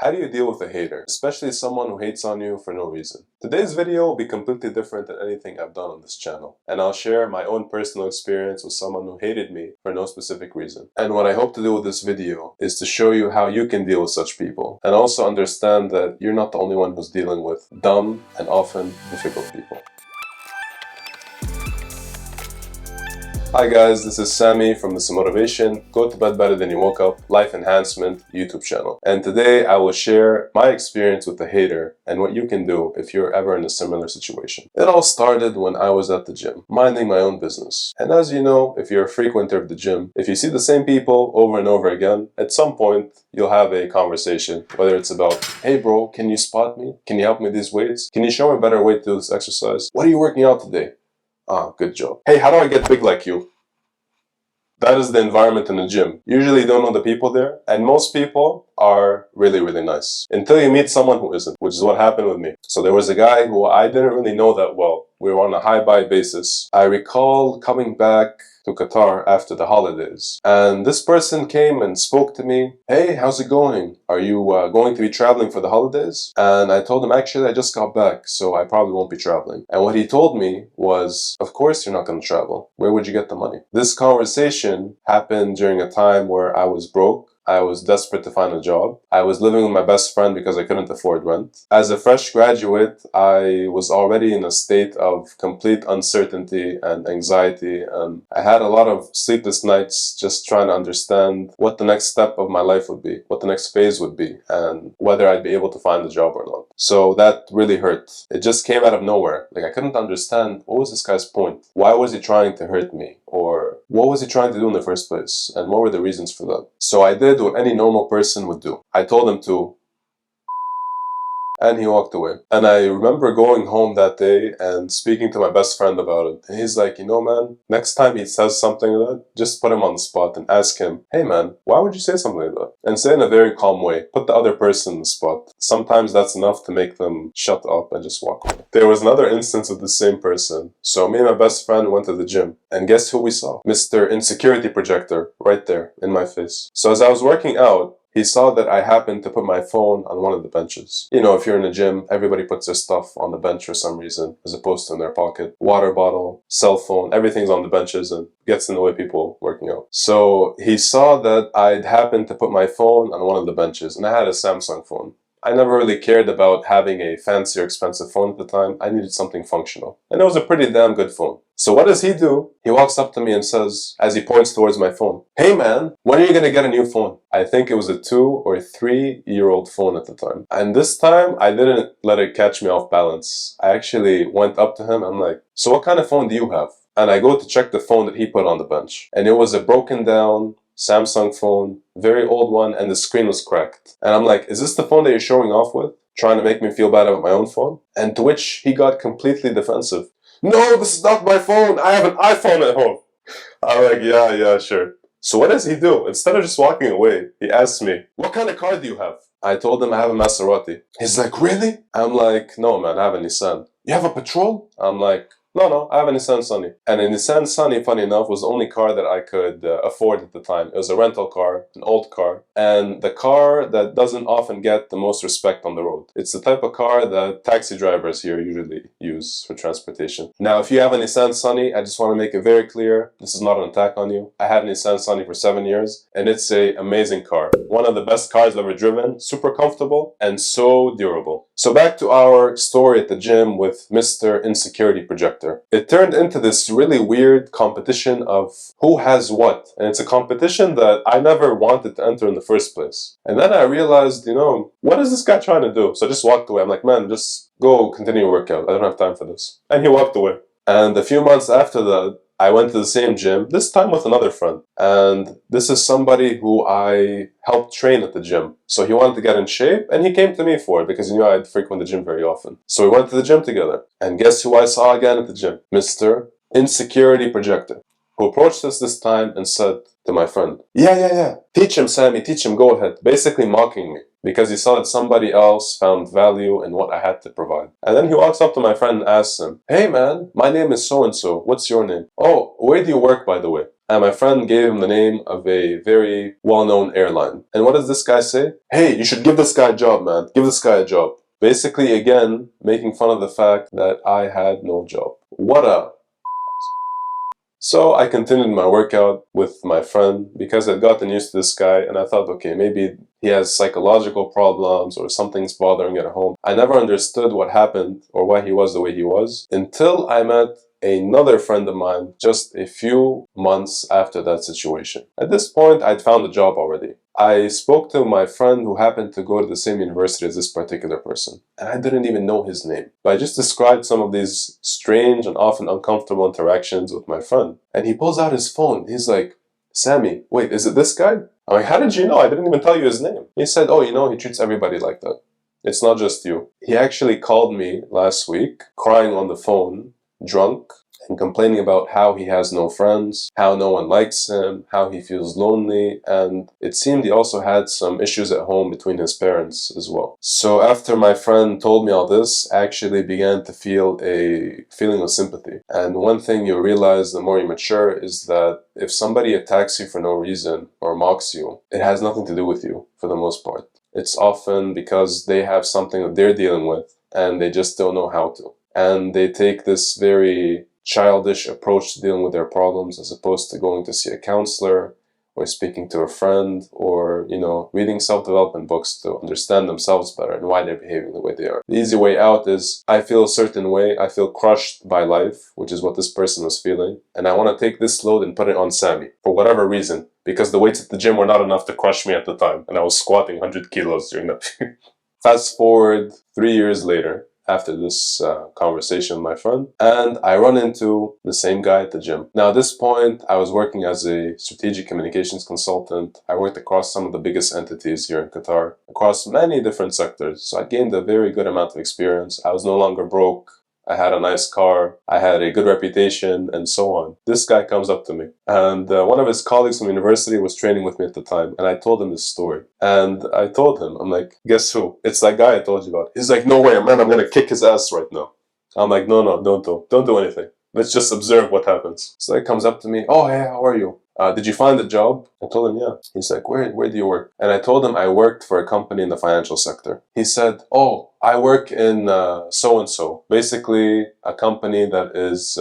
How do you deal with a hater, especially someone who hates on you for no reason? Today's video will be completely different than anything I've done on this channel, and I'll share my own personal experience with someone who hated me for no specific reason. And what I hope to do with this video is to show you how you can deal with such people, and also understand that you're not the only one who's dealing with dumb and often difficult people. Hi guys, this is Sammy from the Samotivation Go to Bed Better Than You Woke Up Life Enhancement YouTube channel. And today I will share my experience with a hater and what you can do if you're ever in a similar situation. It all started when I was at the gym, minding my own business. And as you know, if you're a frequenter of the gym, if you see the same people over and over again, at some point you'll have a conversation, whether it's about, hey bro, can you spot me? Can you help me with these weights? Can you show me a better way to do this exercise? What are you working out today? Ah, good job. Hey, how do I get big like you? That is the environment in the gym. Usually you don't know the people there, and most people are really, really nice. Until you meet someone who isn't, which is what happened with me. So there was a guy who I didn't really know that well. We were on a hi-bye basis. I recall coming back to Qatar after the holidays, and this person came and spoke to me. Hey, how's it going? Are you going to be traveling for the holidays? And I told him, actually, I just got back, so I probably won't be traveling. And what he told me was, of course you're not going to travel. Where would you get the money? This conversation happened during a time where I was broke. I was desperate to find a job. I was living with my best friend because I couldn't afford rent. As a fresh graduate, I was already in a state of complete uncertainty and anxiety, and I had a lot of sleepless nights just trying to understand what the next step of my life would be, what the next phase would be, and whether I'd be able to find a job or not. So that really hurt. It just came out of nowhere. Like, I couldn't understand, what was this guy's point? Why was he trying to hurt me? Or what was he trying to do in the first place? And what were the reasons for that? So I did what any normal person would do. I told him to, and he walked away. And I remember going home that day and speaking to my best friend about it. And he's like, you know, man, next time he says something like that, just put him on the spot and ask him, hey man, why would you say something like that? And say it in a very calm way. Put the other person in the spot. Sometimes that's enough to make them shut up and just walk away. There was another instance of the same person. So me and my best friend went to the gym. And guess who we saw? Mr. Insecurity Projector, right there in my face. So as I was working out, he saw that I happened to put my phone on one of the benches. You know, if you're in a gym, everybody puts their stuff on the bench for some reason, as opposed to in their pocket. Water bottle, cell phone, everything's on the benches and gets in the way of people working out. So he saw that I'd happened to put my phone on one of the benches, and I had a Samsung phone. I never really cared about having a fancy or expensive phone at the time. I needed something functional. And it was a pretty damn good phone. So what does he do? He walks up to me and says, as he points towards my phone, hey man, when are you going to get a new phone? I think it was a 2 or 3-year-old phone at the time. And this time, I didn't let it catch me off balance. I actually went up to him. I'm like, so what kind of phone do you have? And I go to check the phone that he put on the bench. And it was a broken down Samsung phone, very old one, and the screen was cracked. And I'm like, is this the phone that you're showing off with? Trying to make me feel bad about my own phone? And to which he got completely defensive. No, this is not my phone. I have an iPhone at home. I'm like, yeah, sure. So what does he do? Instead of just walking away, he asks me, what kind of car do you have? I told him I have a Maserati. He's like, really? I'm like, no man, I have a Nissan. You have a Patrol? I'm like, no, I have a Nissan Sunny. And a Nissan Sunny, funny enough, was the only car that I could afford at the time. It was a rental car, an old car, and the car that doesn't often get the most respect on the road. It's the type of car that taxi drivers here usually use for transportation. Now, if you have a Nissan Sunny, I just want to make it very clear, this is not an attack on you. I had a Nissan Sunny for 7 years, and it's an amazing car. One of the best cars I've ever driven, super comfortable, and so durable. So back to our story at the gym with Mr. Insecurity Projector. It turned into this really weird competition of who has what. And it's a competition that I never wanted to enter in the first place. And then I realized, you know, what is this guy trying to do? So I just walked away. I'm like, man, just go continue your workout. I don't have time for this. And he walked away. And a few months after that, I went to the same gym, this time with another friend. And this is somebody who I helped train at the gym. So he wanted to get in shape, and he came to me for it because he knew I'd frequent the gym very often. So we went to the gym together. And guess who I saw again at the gym? Mr. Insecurity Projector, who approached us this time and said to my friend, yeah. Teach him, Sammy, teach him, go ahead. Basically mocking me. Because he saw that somebody else found value in what I had to provide. And then he walks up to my friend and asks him, hey man, my name is so-and-so, what's your name? Oh, where do you work, by the way? And my friend gave him the name of a very well-known airline. And what does this guy say? Hey, you should give this guy a job, man. Give this guy a job. Basically, again, making fun of the fact that I had no job. What a... So I continued my workout with my friend because I'd gotten used to this guy and I thought, okay, maybe he has psychological problems or something's bothering at home. I never understood what happened or why he was the way he was until I met another friend of mine just a few months after that situation. At this point, I'd found a job already. I spoke to my friend who happened to go to the same university as this particular person, and I didn't even know his name. But I just described some of these strange and often uncomfortable interactions with my friend. And he pulls out his phone. He's like, Sammy, wait, is it this guy? I'm like, how did you know? I didn't even tell you his name. He said, oh, he treats everybody like that. It's not just you. He actually called me last week, crying on the phone, drunk, and complaining about how he has no friends, how no one likes him, how he feels lonely, and it seemed he also had some issues at home between his parents as well. So after my friend told me all this, I actually began to feel a feeling of sympathy. And one thing you realize the more you mature is that if somebody attacks you for no reason or mocks you, it has nothing to do with you for the most part. It's often because they have something that they're dealing with and they just don't know how to. And they take this very childish approach to dealing with their problems as opposed to going to see a counselor or speaking to a friend or, reading self-development books to understand themselves better and why they're behaving the way they are. The easy way out is I feel a certain way, I feel crushed by life, which is what this person was feeling, and I want to take this load and put it on Sammy for whatever reason, because the weights at the gym were not enough to crush me at the time, and I was squatting 100 kilos during that period. Fast forward 3 years later, after this conversation with my friend, and I run into the same guy at the gym. Now at this point, I was working as a strategic communications consultant. I worked across some of the biggest entities here in Qatar, across many different sectors. So I gained a very good amount of experience. I was no longer broke. I had a nice car, I had a good reputation, and so on. This guy comes up to me, and one of his colleagues from university was training with me at the time, and I told him this story. And I told him, I'm like, guess who? It's that guy I told you about. He's like, no way, man, I'm gonna kick his ass right now. I'm like, no, don't do anything. Let's just observe what happens. So he comes up to me, oh, hey, how are you? Did you find a job? I told him, yeah. He's like, where do you work? And I told him I worked for a company in the financial sector. He said, oh, I work in so-and-so. Basically, a company that is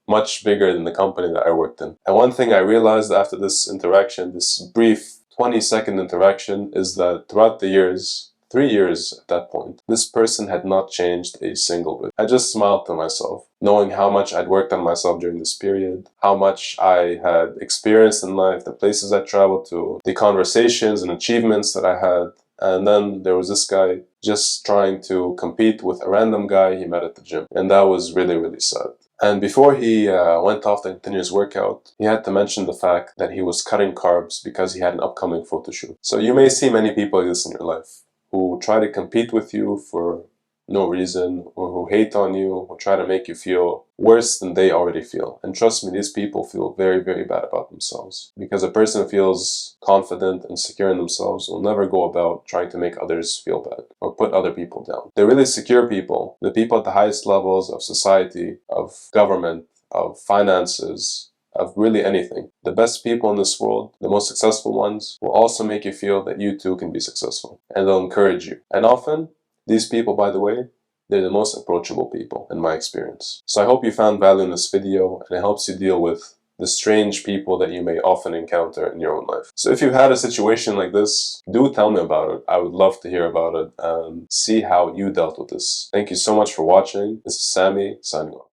much bigger than the company that I worked in. And one thing I realized after this interaction, this brief 20-second interaction, is that throughout the years, 3 years at that point, this person had not changed a single bit. I just smiled to myself, knowing how much I'd worked on myself during this period, how much I had experienced in life, the places I traveled to, the conversations and achievements that I had. And then there was this guy just trying to compete with a random guy he met at the gym. And that was really, really sad. And before he went off to continue his workout, he had to mention the fact that he was cutting carbs because he had an upcoming photo shoot. So you may see many people like this in your life, who try to compete with you for no reason, or who hate on you, who try to make you feel worse than they already feel. And trust me, these people feel very, very bad about themselves. Because a person who feels confident and secure in themselves will never go about trying to make others feel bad or put other people down. The really secure people, the people at the highest levels of society, of government, of finances, of really anything. The best people in this world, the most successful ones, will also make you feel that you too can be successful. And they'll encourage you. And often, these people, by the way, they're the most approachable people in my experience. So I hope you found value in this video and it helps you deal with the strange people that you may often encounter in your own life. So if you've had a situation like this, do tell me about it. I would love to hear about it and see how you dealt with this. Thank you so much for watching. This is Sammy signing off.